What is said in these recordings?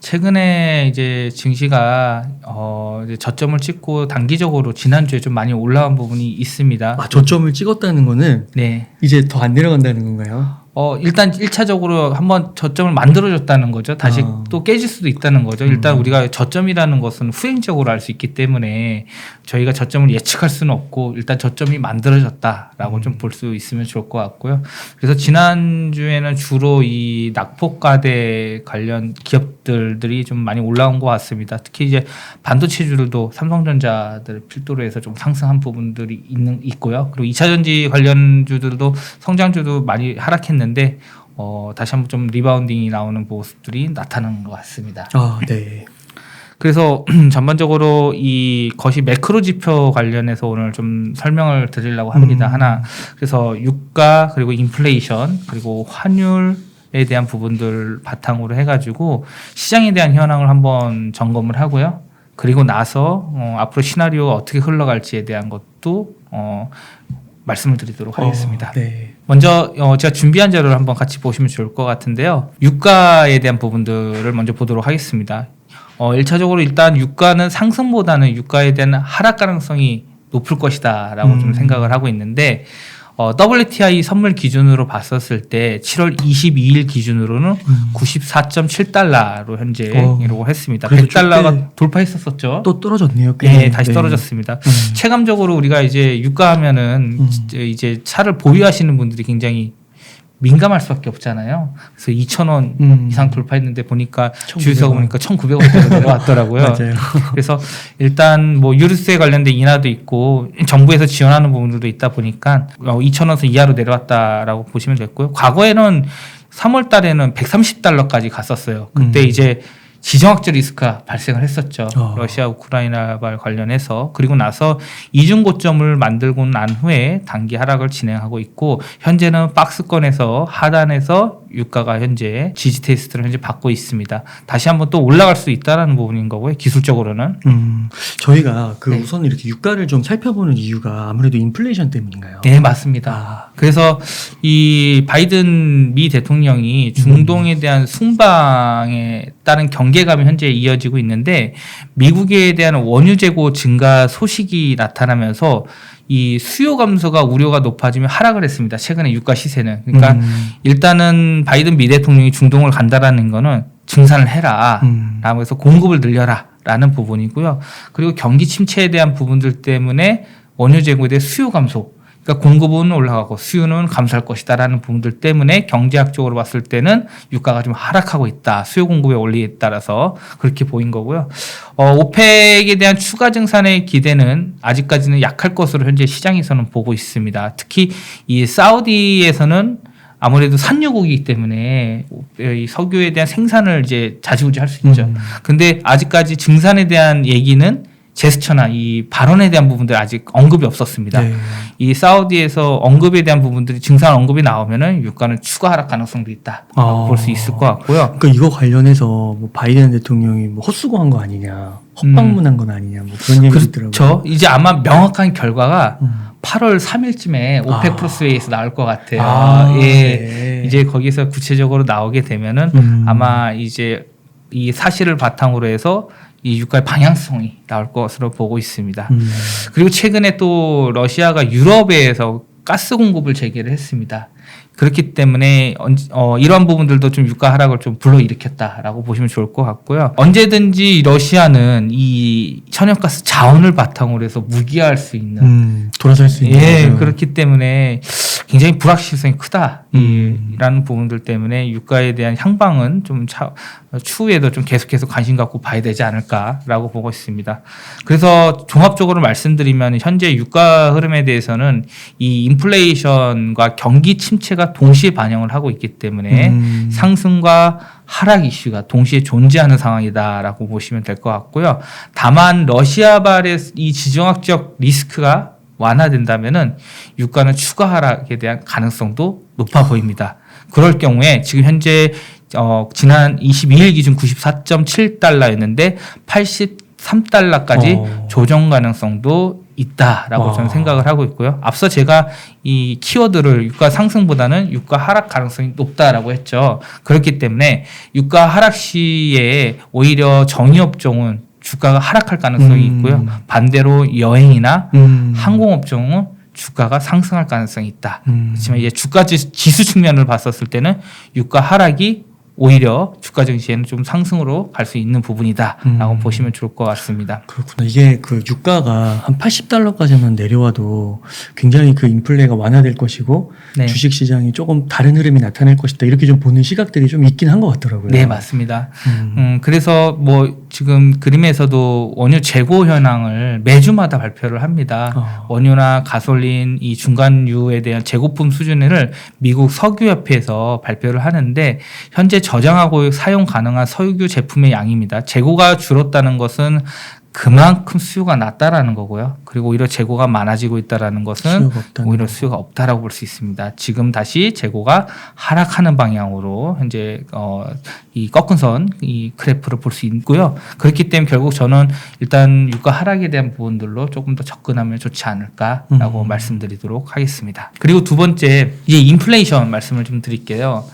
최근에 이제 증시가 이제 저점을 찍고 단기적으로 지난주에 좀 많이 올라온 부분이 있습니다. 아, 저점을 찍었다는 거는 네. 이제 더 안 내려간다는 건가요? 일단 1차적으로 한번 저점을 만들어줬다는 거죠. 다시 또 깨질 수도 있다는 거죠. 일단 우리가 저점이라는 것은 후행적으로 알 수 있기 때문에 저희가 저점을 예측할 수는 없고 일단 저점이 만들어졌다라고 좀 볼 수 있으면 좋을 것 같고요. 그래서 지난주에는 주로 이 낙폭과대 관련 기업들이 좀 많이 올라온 것 같습니다. 특히 이제 반도체주들도 삼성전자들 필두로 해서 좀 상승한 부분들이 있고요. 그리고 2차전지 관련주들도 성장주도 많이 하락했는데 다시 한번 좀 리바운딩이 나오는 모습들이 나타나는 것 같습니다. 아, 네. 그래서 전반적으로 이 것이 매크로 지표 관련해서 오늘 좀 설명을 드리려고 합니다. 하나. 그래서 유가 그리고 인플레이션 그리고 환율에 대한 부분들 바탕으로 해가지고 시장에 대한 현황을 한번 점검을 하고요. 그리고 나서 앞으로 시나리오가 어떻게 흘러갈지에 대한 것도 말씀을 드리도록 하겠습니다. 네. 먼저 제가 준비한 자료를 한번 같이 보시면 좋을 것 같은데요. 유가에 대한 부분들을 먼저 보도록 하겠습니다. 1차적으로 일단 유가는 상승보다는 유가에 대한 하락 가능성이 높을 것이다 라고 좀 생각을 하고 있는데 WTI 선물 기준으로 봤었을 때 7월 22일 기준으로는 94.7달러로 현재 이러고 했습니다. 100달러가 돌파했었었죠. 또 떨어졌네요. 네, 다시 떨어졌습니다. 체감적으로 우리가 이제 유가 하면은 이제 차를 보유하시는 분들이 굉장히 민감할 수밖에 없잖아요. 그래서 2,000원 이상 돌파했는데 보니까 주유소 보니까 1,900원대로 내려왔더라고요. 맞아요. 그래서 일단 뭐 유류세 관련된 인하도 있고 정부에서 지원하는 부분들도 있다 보니까 2,000원 이하로 내려왔다라고 보시면 됐고요. 과거에는 3월 달에는 130달러까지 갔었어요. 그때 이제 지정학적 리스크가 발생을 했었죠. 러시아 우크라이나발 관련해서. 그리고 나서 이중 고점을 만들고 난 후에 단기 하락을 진행하고 있고 현재는 박스권에서 하단에서 유가가 현재 지지 테스트를 현재 받고 있습니다. 다시 한번 또 올라갈 수 있다는 부분인 거고요. 기술적으로는. 저희가 네. 우선 이렇게 유가를 좀 살펴보는 이유가 아무래도 인플레이션 때문인가요? 네, 맞습니다. 그래서 이 바이든 미 대통령이 중동에 대한 순방에 따른 경계감이 현재 이어지고 있는데 미국에 대한 원유 재고 증가 소식이 나타나면서 이 수요 감소가 우려가 높아지면 하락을 했습니다. 최근에 유가 시세는. 그러니까 일단은 바이든 미 대통령이 중동을 간다라는 거는 증산을 해라. 라고 해서 공급을 늘려라. 라는 부분이고요. 그리고 경기 침체에 대한 부분들 때문에 원유 재고에 대해 수요 감소. 그러니까 공급은 올라가고 수요는 감소할 것이다라는 부분들 때문에 경제학적으로 봤을 때는 유가가 좀 하락하고 있다. 수요 공급의 원리에 따라서 그렇게 보인 거고요. 오펙에 대한 추가 증산의 기대는 아직까지는 약할 것으로 현재 시장에서는 보고 있습니다. 특히 이 사우디에서는 아무래도 산유국이기 때문에 이 석유에 대한 생산을 이제 좌지우지 할 수 있죠. 근데 아직까지 증산에 대한 얘기는 제스처나 이 발언에 대한 부분들 아직 언급이 없었습니다. 네. 이 사우디에서 언급에 대한 부분들이 증산 언급이 나오면은 유가는 추가 하락 가능성도 있다 볼 수 있을 것 같고요. 그러니까 이거 관련해서 뭐 바이든 대통령이 뭐 헛수고한 거 아니냐, 헛방문한 건 아니냐, 뭐 그런 얘기 있더라고요. 그렇죠. 이제 아마 명확한 결과가 8월 3일쯤에 오펙 플러스 회의에서 나올 것 같아요. 예. 네. 이제 거기서 구체적으로 나오게 되면은 아마 이제 이 사실을 바탕으로 해서 이 유가의 방향성이 나올 것으로 보고 있습니다. 그리고 최근에 또 러시아가 유럽에서 가스 공급을 재개를 했습니다. 그렇기 때문에 이러한 부분들도 좀 유가 하락을 좀 불러일으켰다라고 보시면 좋을 것 같고요. 언제든지 러시아는 이 천연가스 자원을 바탕으로 해서 무기화할 수 있는 돌아설 수 있는 예, 거죠. 그렇기 때문에 굉장히 불확실성이 크다. 이라는 부분들 때문에 유가에 대한 향방은 좀 추후에도 좀 계속해서 관심 갖고 봐야 되지 않을까라고 보고 있습니다. 그래서 종합적으로 말씀드리면 현재 유가 흐름에 대해서는 이 인플레이션과 경기 침체가 동시에 반영을 하고 있기 때문에 상승과 하락 이슈가 동시에 존재하는 상황이다라고 보시면 될 것 같고요. 다만 러시아발의 이 지정학적 리스크가 완화된다면은 유가는 추가 하락에 대한 가능성도 높아 보입니다. 그럴 경우에 지금 현재 지난 22일 기준 94.7달러였는데 83달러까지 조정 가능성도 있다라고 와. 저는 생각을 하고 있고요. 앞서 제가 이 키워드를 유가 상승보다는 유가 하락 가능성이 높다라고 했죠. 그렇기 때문에 유가 하락 시에 오히려 정유업종은 주가가 하락할 가능성이 있고요. 반대로 여행이나 항공업종은 주가가 상승할 가능성이 있다. 그렇지만 이제 주가 지수 측면을 봤었을 때는 유가 하락이 오히려 주가 증시에는 좀 상승으로 갈 수 있는 부분이다라고 보시면 좋을 것 같습니다. 그렇구나. 이게 그 유가가 한 $80까지만 내려와도 굉장히 그 인플레가 완화될 것이고 네. 주식 시장이 조금 다른 흐름이 나타날 것이다. 이렇게 좀 보는 시각들이 좀 있긴 한 것 같더라고요. 네, 맞습니다. 그래서 뭐 지금 그림에서도 원유 재고 현황을 매주마다 발표를 합니다. 원유나 가솔린 이 중간유에 대한 재고품 수준을 미국 석유협회에서 발표를 하는데 현재 저장하고 사용 가능한 석유 제품의 양입니다. 재고가 줄었다는 것은 그만큼 수요가 낮다라는 거고요. 그리고 오히려 재고가 많아지고 있다라는 것은 오히려 수요가 없다라고 볼 수 있습니다. 지금 다시 재고가 하락하는 방향으로 현재 이 꺾은 선, 이 그래프를 볼 수 있고요. 그렇기 때문에 결국 저는 일단 유가 하락에 대한 부분들로 조금 더 접근하면 좋지 않을까라고 말씀드리도록 하겠습니다. 그리고 두 번째 이제 인플레이션 말씀을 좀 드릴게요.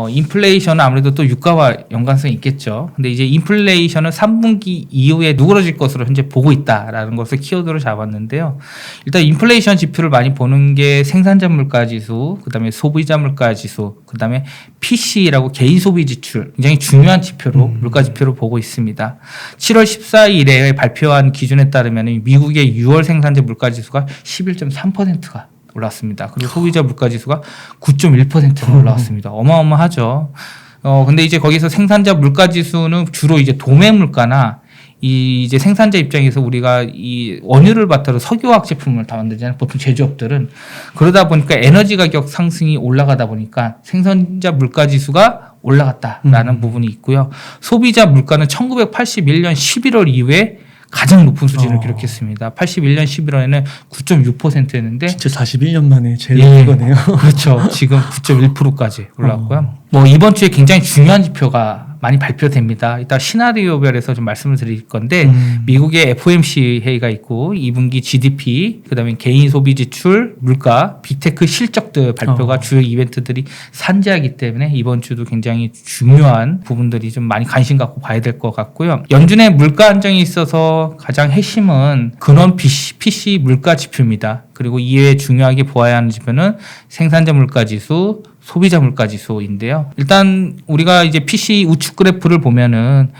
인플레이션은 아무래도 또 유가와 연관성이 있겠죠. 근데 이제 인플레이션은 3분기 이후에 누그러질 것으로 현재 보고 있다라는 것을 키워드로 잡았는데요. 일단 인플레이션 지표를 많이 보는 게 생산자 물가 지수, 그다음에 소비자 물가 지수, 그다음에 PC라고 개인 소비 지출, 굉장히 중요한 지표로 물가 지표로 보고 있습니다. 7월 14일에 발표한 기준에 따르면 미국의 6월 생산자 물가 지수가 11.3%가 올랐습니다. 그리고 소비자 물가 지수가 9.1%로 올라왔습니다. 어마어마하죠. 근데 이제 거기서 생산자 물가 지수는 주로 이제 도매 물가나 이제 생산자 입장에서 우리가 이 원유를 바탕으로 석유화학 제품을 다 만들잖아요. 보통 제조업들은. 그러다 보니까 에너지 가격 상승이 올라가다 보니까 생산자 물가 지수가 올라갔다라는 부분이 있고요. 소비자 물가는 1981년 11월 이후에 가장 높은 수준을 기록했습니다. 81년 11월에는 9.6%였는데 진짜 41년 만에 제일 예, 높은 거네요. 그렇죠. 지금 9.1%까지 올랐고요. 뭐 이번 주에 굉장히 중요한 지표가 많이 발표됩니다. 이따 시나리오별에서 좀 말씀을 드릴 건데 미국의 FOMC 회의가 있고 2분기 GDP, 그다음에 개인 소비 지출, 물가, 빅테크 실적들 발표가 주요 이벤트들이 산재하기 때문에 이번 주도 굉장히 중요한 부분들이 좀 많이 관심 갖고 봐야 될 것 같고요. 연준의 물가 안정에 있어서 가장 핵심은 근원 PC 물가 지표입니다. 그리고 이외에 중요하게 보아야 하는 지표는 생산자 물가 지수, 소비자 물가 지수인데요. 일단 우리가 이제 PC 우측 그래프를 보면은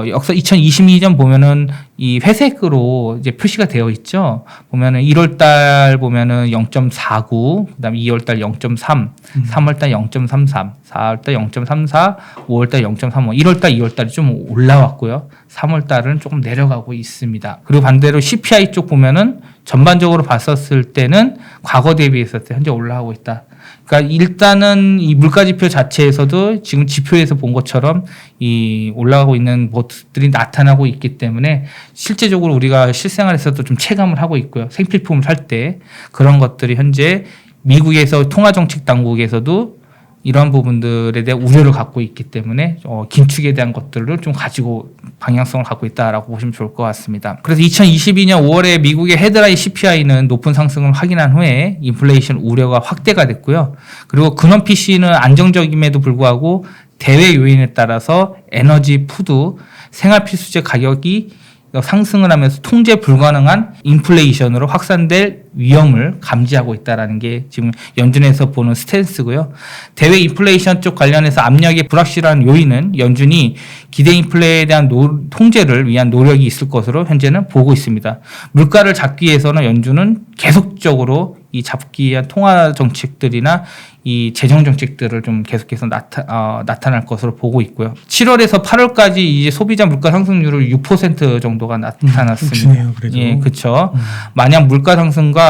역사 2022년 보면은 이 회색으로 이제 표시가 되어 있죠. 보면은 1월 달 보면은 0.49, 그다음에 2월 달 0.3, 3월 달 0.33, 4월 달 0.34, 5월 달 0.35, 1월 달, 2월 달이 좀 올라왔고요. 3월 달은 조금 내려가고 있습니다. 그리고 반대로 CPI 쪽 보면은 전반적으로 봤었을 때는 과거 대비했을 때 현재 올라가고 있다. 그러니까 일단은 이 물가 지표 자체에서도 지금 지표에서 본 것처럼 이 올라가고 있는 모습들이 나타나고 있기 때문에 실제적으로 우리가 실생활에서도 좀 체감을 하고 있고요. 생필품을 살 때 그런 것들이 현재 미국에서 통화정책 당국에서도 이러한 부분들에 대한 우려를 갖고 있기 때문에 긴축에 대한 것들을 좀 가지고 방향성을 갖고 있다라고 보시면 좋을 것 같습니다. 그래서 2022년 5월에 미국의 헤드라인 CPI는 높은 상승을 확인한 후에 인플레이션 우려가 확대가 됐고요. 그리고 근원 PC는 안정적임에도 불구하고 대외 요인에 따라서 에너지, 푸드, 생활 필수재 가격이 상승을 하면서 통제 불가능한 인플레이션으로 확산될 위험을 감지하고 있다는 게 지금 연준에서 보는 스탠스고요. 대외 인플레이션 쪽 관련해서 압력의 불확실한 요인은 연준이 기대 인플레에 대한 통제를 위한 노력이 있을 것으로 현재는 보고 있습니다. 물가를 잡기 위해서는 연준은 계속적으로 이 잡기 위한 통화 정책들이나 이 재정 정책들을 좀 계속해서 나타날 것으로 보고 있고요. 7월에서 8월까지 이제 소비자 물가 상승률을 6% 정도가 나타났습니다. 주네요, 그래도. 예, 그렇죠. 만약 물가 상승과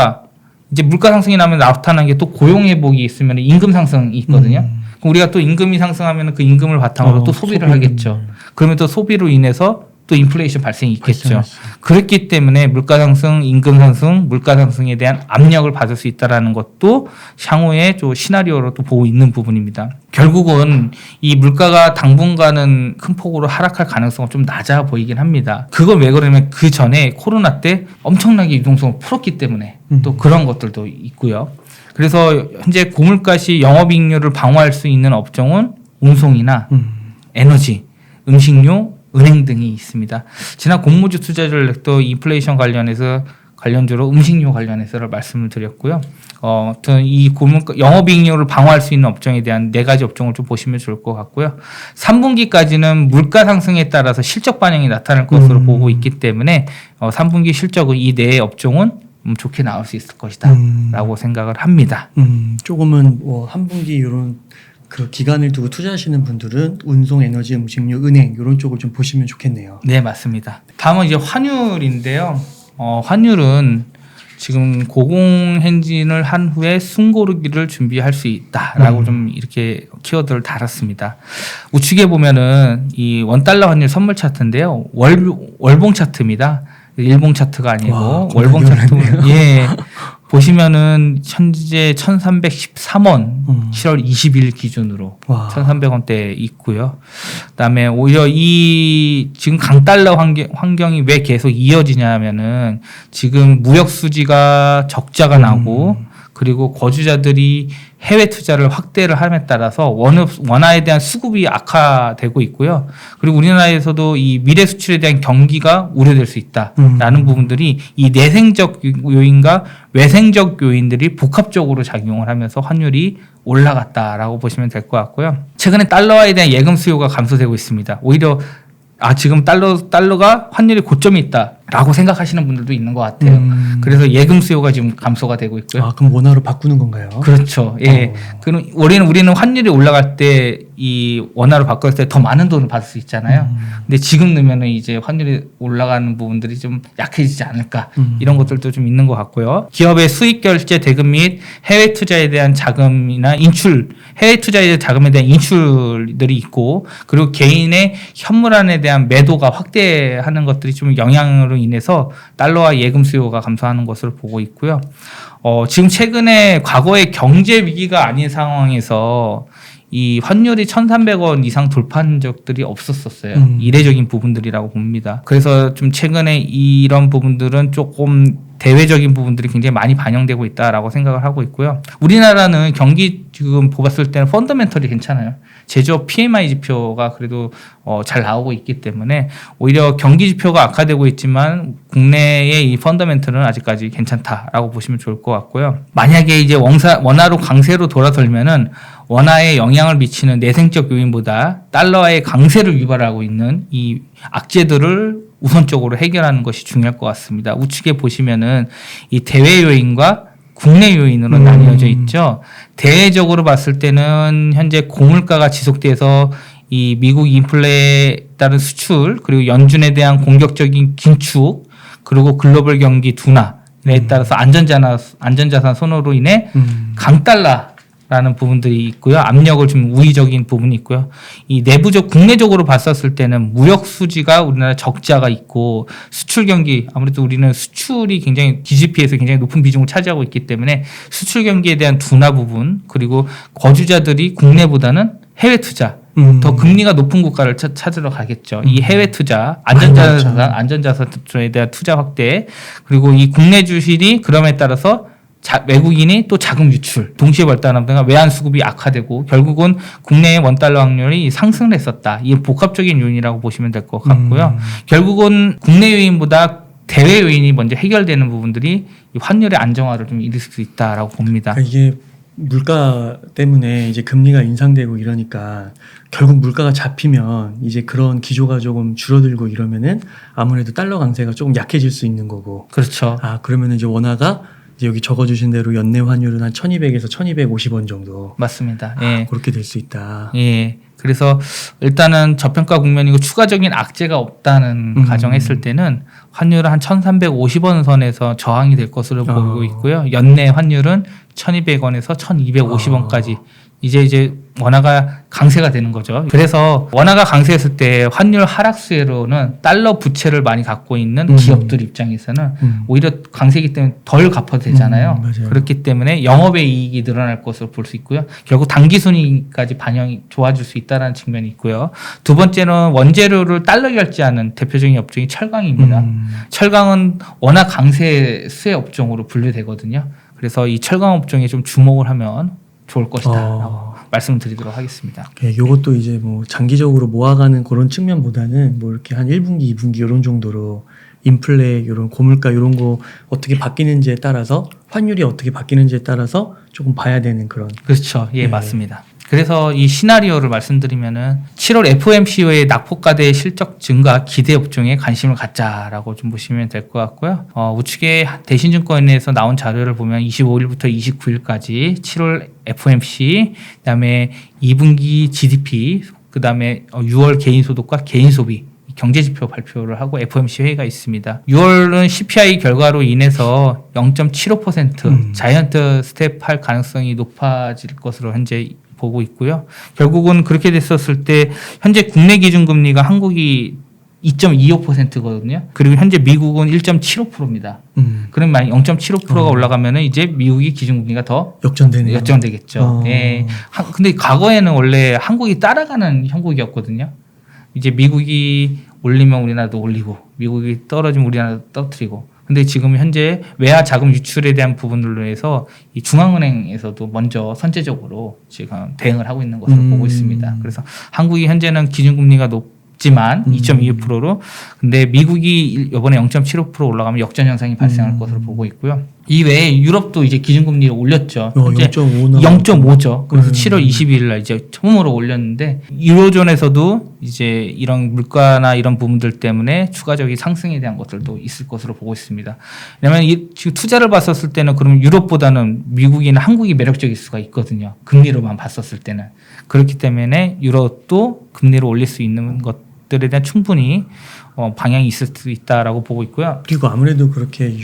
이제 물가 상승이 나면 나타나는 게 또 고용 회복이 있으면 임금 상승이 있거든요. 그럼 우리가 또 임금이 상승하면 그 임금을 바탕으로 또 소비를 하겠죠. 그러면 또 소비로 인해서 또 인플레이션 발생이 있겠죠. 발생하죠. 그렇기 때문에 물가 상승, 임금 상승, 물가 상승에 대한 압력을 받을 수 있다라는 것도 향후에 좀 시나리오로 또 보고 있는 부분입니다. 결국은 이 물가가 당분간은 큰 폭으로 하락할 가능성은 좀 낮아 보이긴 합니다. 그건 왜 그러냐면 그 전에 코로나 때 엄청나게 유동성을 풀었기 때문에 또 그런 것들도 있고요. 그래서 현재 고물가 시 영업이익률을 방어할 수 있는 업종은 운송이나 에너지, 음식료, 은행 등이 있습니다. 지난 공모주 투자를 또 인플레이션 관련주로 음식료 관련해서 말씀을 드렸고요. 아무튼 이 영업이익률을 방어할 수 있는 업종에 대한 4가지 업종을 좀 보시면 좋을 것 같고요. 3분기까지는 물가 상승에 따라서 실적 반영이 나타날 것으로 보고 있기 때문에 3분기 실적은 이 4 업종은 좋게 나올 수 있을 것이다 라고 생각을 합니다. 조금은 뭐 한 분기 이런 그 기간을 두고 투자하시는 분들은 운송, 에너지, 음식료, 은행 이런 쪽을 좀 보시면 좋겠네요. 네, 맞습니다. 다음은 이제 환율인데요. 환율은 지금 고공행진을 한 후에 숨고르기를 준비할 수 있다라고 좀 이렇게 키워드를 달았습니다. 우측에 보면은 이 원달러 환율 선물 차트인데요. 월봉 차트입니다. 일봉 차트가 아니고 와, 월봉 차트. 변했네요. 예. 보시면은 현재 1,313원 7월 20일 기준으로 와. 1,300원대 있고요. 그다음에 오히려 이 지금 강달러 환경이 왜 계속 이어지냐면은 지금 무역 수지가 적자가 나고 그리고 거주자들이 해외 투자를 확대를 함에 따라서 원화에 대한 수급이 악화되고 있고요. 그리고 우리나라에서도 이 미래 수출에 대한 경기가 우려될 수 있다라는 부분들이 이 내생적 요인과 외생적 요인들이 복합적으로 작용을 하면서 환율이 올라갔다라고 보시면 될 것 같고요. 최근에 달러화에 대한 예금 수요가 감소되고 있습니다. 오히려 지금 달러가 환율이 고점이 있다라고 생각하시는 분들도 있는 것 같아요. 그래서 예금 수요가 지금 감소가 되고 있고요. 그럼 원화로 바꾸는 건가요? 그렇죠. 예. 그럼 우리는 환율이 올라갈 때 이 원화로 바꿨을 때 더 많은 돈을 받을 수 있잖아요. 근데 지금 넣으면은 이제 환율이 올라가는 부분들이 좀 약해지지 않을까 이런 것들도 좀 있는 것 같고요. 기업의 수익 결제 대금 및 해외 투자에 대한 자금이나 해외 투자에 대한 자금에 대한 인출들이 있고 그리고 개인의 현물안에 대한 매도가 확대하는 것들이 좀 영향으로 인해서 달러와 예금 수요가 감소하는 것으로 보고 있고요. 지금 최근에 과거의 경제 위기가 아닌 상황에서 이 환율이 1,300원 이상 돌파한 적들이 없었어요. 이례적인 부분들이라고 봅니다. 그래서 좀 최근에 이런 부분들은 조금 대외적인 부분들이 굉장히 많이 반영되고 있다라고 생각을 하고 있고요. 우리나라는 경기 지금 봤을 때는 펀더멘털이 괜찮아요. 제조업 PMI 지표가 그래도 잘 나오고 있기 때문에 오히려 경기 지표가 악화되고 있지만 국내의 이 펀더멘털은 아직까지 괜찮다라고 보시면 좋을 것 같고요. 만약에 이제 원화로 강세로 돌아설면은 원화에 영향을 미치는 내생적 요인보다 달러의 강세를 유발하고 있는 이 악재들을 우선적으로 해결하는 것이 중요할 것 같습니다. 우측에 보시면은 이 대외 요인과 국내 요인으로 나뉘어져 있죠. 대외적으로 봤을 때는 현재 고물가가 지속돼서 이 미국 인플레에 따른 수출 그리고 연준에 대한 공격적인 긴축 그리고 글로벌 경기 둔화에 따라서 안전자산 선호로 인해 강달러라는 부분들이 있고요. 압력을 좀 우위적인 부분이 있고요. 이 국내적으로 봤었을 때는 무역 수지가 우리나라 적자가 있고 수출 경기 아무래도 우리는 수출이 굉장히 GDP에서 굉장히 높은 비중을 차지하고 있기 때문에 수출 경기에 대한 둔화 부분 그리고 거주자들이 국내보다는 해외 투자 더 금리가 높은 국가를 찾으러 가겠죠. 이 해외 투자, 안전자산에 대한 투자 확대, 그리고 이 국내 주식이 그럼에 따라서 외국인이 또 자금 유출, 동시에 발달하다가 외환 수급이 악화되고 결국은 국내의 원달러 확률이 상승을 했었다. 이게 복합적인 요인이라고 보시면 될 것 같고요. 결국은 국내 요인보다 대외 요인이 먼저 해결되는 부분들이 이 환율의 안정화를 좀 일으킬 수 있다라고 봅니다. 그러니까 이게 물가 때문에 이제 금리가 인상되고 이러니까 결국 물가가 잡히면 이제 그런 기조가 조금 줄어들고 이러면은 아무래도 달러 강세가 조금 약해질 수 있는 거고. 그렇죠. 그러면은 이제 원화가 이제 여기 적어주신 대로 연내 환율은 한 1,200에서 1,250원 정도. 맞습니다. 예. 그렇게 될 수 있다. 예. 그래서 일단은 저평가 국면이고 추가적인 악재가 없다는 가정했을 때는 환율은 한 1,350원 선에서 저항이 될 것으로 보이고 있고요. 연내 환율은 1,200원에서 1,250원까지 이제 원화가 강세가 되는 거죠. 그래서 원화가 강세했을 때 환율 하락 수혜로는 달러 부채를 많이 갖고 있는 기업들 입장에서는 오히려 강세이기 때문에 덜 갚아도 되잖아요. 맞아요. 그렇기 때문에 영업의 이익이 늘어날 것으로 볼 수 있고요. 결국 단기 순이익까지 반영이 좋아질 수 있다는 측면이 있고요. 두 번째는 원재료를 달러 결제하는 대표적인 업종이 철강입니다. 철강은 워낙 강세 수혜 업종으로 분류되거든요. 그래서 이 철강 업종에 좀 주목을 하면 좋을 것이다라고 말씀을 드리도록 하겠습니다. 요것도 이제 뭐 장기적으로 모아가는 그런 측면보다는 뭐 이렇게 한 1분기, 2분기 이런 정도로 인플레 이런 고물가 이런 거 어떻게 바뀌는지에 따라서 환율이 어떻게 바뀌는지에 따라서 조금 봐야 되는 그런. 그렇죠. 예, 맞습니다. 그래서 이 시나리오를 말씀드리면은 7월 FOMC의 낙폭과대 실적 증가 기대 업종에 관심을 갖자라고 좀 보시면 될 것 같고요. 우측에 대신증권에서 나온 자료를 보면 25일부터 29일까지 7월 FOMC, 그다음에 2분기 GDP, 그다음에 6월 개인소득과 개인소비 경제지표 발표를 하고 FOMC 회의가 있습니다. 6월은 CPI 결과로 인해서 0.75% 자이언트 스텝할 가능성이 높아질 것으로 현재 보고 있고요. 결국은 그렇게 됐었을 때 현재 국내 기준금리가 한국이 2.25%거든요. 그리고 현재 미국은 1.75%입니다. 그럼 만약 0.75%가 올라가면은 이제 미국이 기준금리가 더 역전되겠죠. 예. 근데 과거에는 원래 한국이 따라가는 형국이었거든요. 이제 미국이 올리면 우리나라도 올리고 미국이 떨어지면 우리나라도 떨어뜨리고. 근데 지금 현재 외화 자금 유출에 대한 부분들로 해서 이 중앙은행에서도 먼저 선제적으로 지금 대응을 하고 있는 것으로 보고 있습니다. 그래서 한국이 현재는 기준금리가 높지만 2.25%로 근데 미국이 이번에 0.75% 올라가면 역전 현상이 발생할 것으로 보고 있고요. 이 외에 유럽도 이제 기준금리를 올렸죠. 현재 0.5죠. 그래서 7월 22일 날 이제 처음으로 올렸는데 유로존에서도 이제 이런 물가나 이런 부분들 때문에 추가적인 상승에 대한 것들도 있을 것으로 보고 있습니다. 왜냐하면 지금 투자를 봤었을 때는 그러면 유럽보다는 미국이나 한국이 매력적일 수가 있거든요. 금리로만 봤었을 때는. 그렇기 때문에 유럽도 금리를 올릴 수 있는 것들에 대한 충분히 방향이 있을 수 있다라고 보고 있고요. 그리고 아무래도 그렇게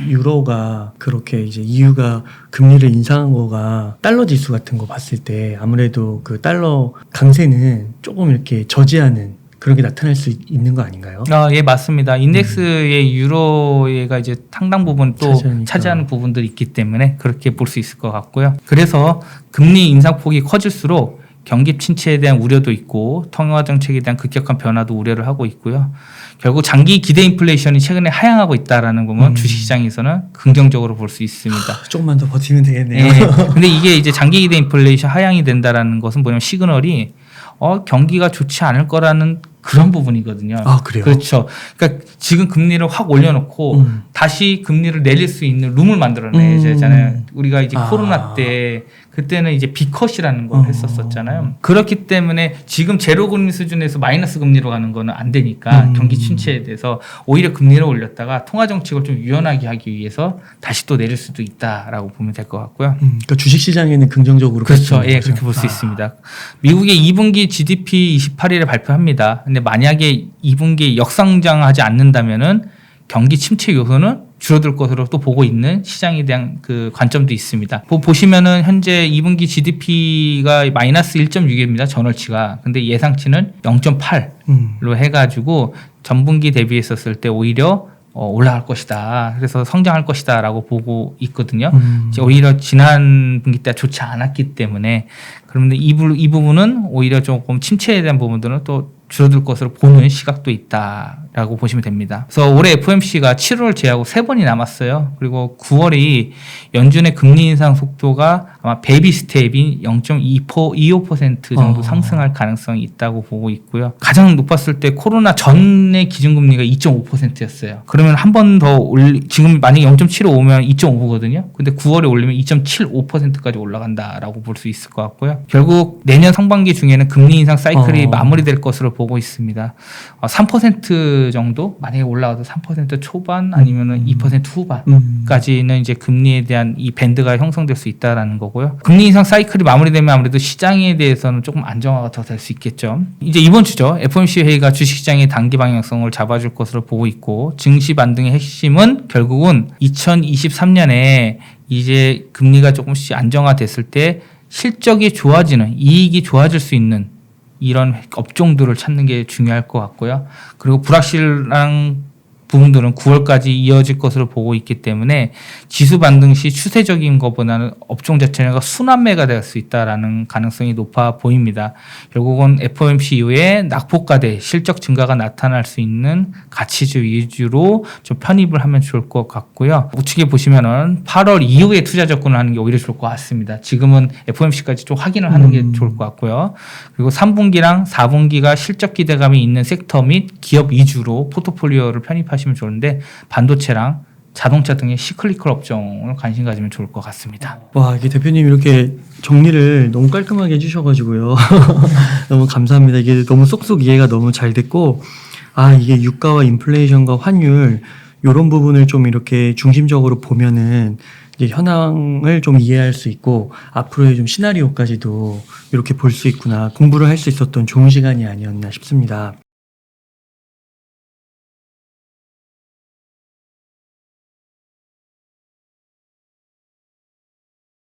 유로가 그렇게 이제 EU가 금리를 인상한 거가 달러 지수 같은 거 봤을 때 아무래도 그 달러 강세는 조금 이렇게 저지하는 그런 게 나타날 수 있는 거 아닌가요? 예, 맞습니다. 인덱스의 유로가 이제 상당 부분 또 차지하는 부분들이 있기 때문에 그렇게 볼 수 있을 것 같고요. 그래서 금리 인상폭이 커질수록 경기 침체에 대한 우려도 있고 통화 정책에 대한 급격한 변화도 우려를 하고 있고요. 결국 장기 기대 인플레이션이 최근에 하향하고 있다라는 거면 주식시장에서는 긍정적으로 볼 수 있습니다. 조금만 더 버티면 되겠네요. 예. 근데 이게 이제 장기 기대 인플레이션 하향이 된다라는 것은 뭐냐면 시그널이 경기가 좋지 않을 거라는 그런 부분이거든요. 아, 그래요? 그렇죠. 그러니까 지금 금리를 확 올려놓고 다시 금리를 내릴 수 있는 룸을 만들어내야 되잖아요. 우리가 이제 코로나 때 그때는 이제 B컷이라는 걸 했었잖아요. 그렇기 때문에 지금 제로 금리 수준에서 마이너스 금리로 가는 거는 안 되니까 경기 침체에 대해서 오히려 금리를 올렸다가 통화 정책을 좀 유연하게 하기 위해서 다시 또 내릴 수도 있다라고 보면 될 것 같고요. 그러니까 주식 시장에는 긍정적으로 그렇죠. 예, 그렇게 볼 수 있습니다. 미국의 2분기 GDP 28일에 발표합니다. 근데 만약에 2분기 역성장하지 않는다면은 경기 침체 요소는 줄어들 것으로 또 보고 있는 시장에 대한 그 관점도 있습니다. 보시면은 현재 2분기 GDP가 마이너스 1.6입니다. 전월치가. 근데 예상치는 0.8로 해가지고 전분기 대비했었을 때 오히려 올라갈 것이다. 그래서 성장할 것이다라고 보고 있거든요. 오히려 지난 분기 때 좋지 않았기 때문에 그런데 이 부분은 오히려 조금 침체에 대한 부분들은 또 줄어들 것으로 보는 시각도 있다라고 보시면 됩니다. 그래서 올해 FOMC가 7월 제하고 3번이 남았어요. 그리고 9월이 연준의 금리 인상 속도가 아마 베이비 스텝인 0.25% 정도 상승할 가능성이 있다고 보고 있고요. 가장 높았을 때 코로나 전의 기준금리가 2.5%였어요. 그러면 한 번 더 지금 만약에 0.75 오면 2.5거든요. 근데 9월에 올리면 2.75%까지 올라간다라고 볼 수 있을 것 같고요. 결국 내년 상반기 중에는 금리 인상 사이클이 마무리될 것으로 보고 있습니다. 3% 정도 만약에 올라가도 3% 초반 아니면은 2% 후반까지는 이제 금리에 대한 이 밴드가 형성될 수 있다라는 거고요. 금리 인상 사이클이 마무리되면 아무래도 시장에 대해서는 조금 안정화가 더 될 수 있겠죠. 이제 이번 주죠. FOMC 회의가 주식시장의 단기 방향성을 잡아줄 것으로 보고 있고 증시 반등의 핵심은 결국은 2023년에 이제 금리가 조금씩 안정화됐을 때 실적이 좋아지는, 이익이 좋아질 수 있는 이런 업종들을 찾는 게 중요할 것 같고요. 그리고 불확실한 부분들은 9월까지 이어질 것으로 보고 있기 때문에 지수 반등 시 추세적인 것보다는 업종 자체가 순환매가 될 수 있다라는 가능성이 높아 보입니다. 결국은 FOMC 이후에 낙폭과대 실적 증가가 나타날 수 있는 가치주 위주로 좀 편입을 하면 좋을 것 같고요. 우측에 보시면은 8월 이후에 투자 접근을 하는 게 오히려 좋을 것 같습니다. 지금은 FOMC까지 좀 확인을 하는 게 좋을 것 같고요. 그리고 3분기랑 4분기가 실적 기대감이 있는 섹터 및 기업 위주로 포트폴리오를 편입하시면 좋은데 반도체랑 자동차 등의 시클리컬 업종을 관심 가지면 좋을 것 같습니다. 와, 이게 대표님 이렇게 정리를 너무 깔끔하게 해주셔가지고요. 너무 감사합니다. 이게 너무 쏙쏙 이해가 너무 잘 됐고, 아, 이게 유가와 인플레이션과 환율, 요런 부분을 좀 이렇게 중심적으로 보면은 이제 현황을 좀 이해할 수 있고, 앞으로의 좀 시나리오까지도 이렇게 볼 수 있구나. 공부를 할 수 있었던 좋은 시간이 아니었나 싶습니다.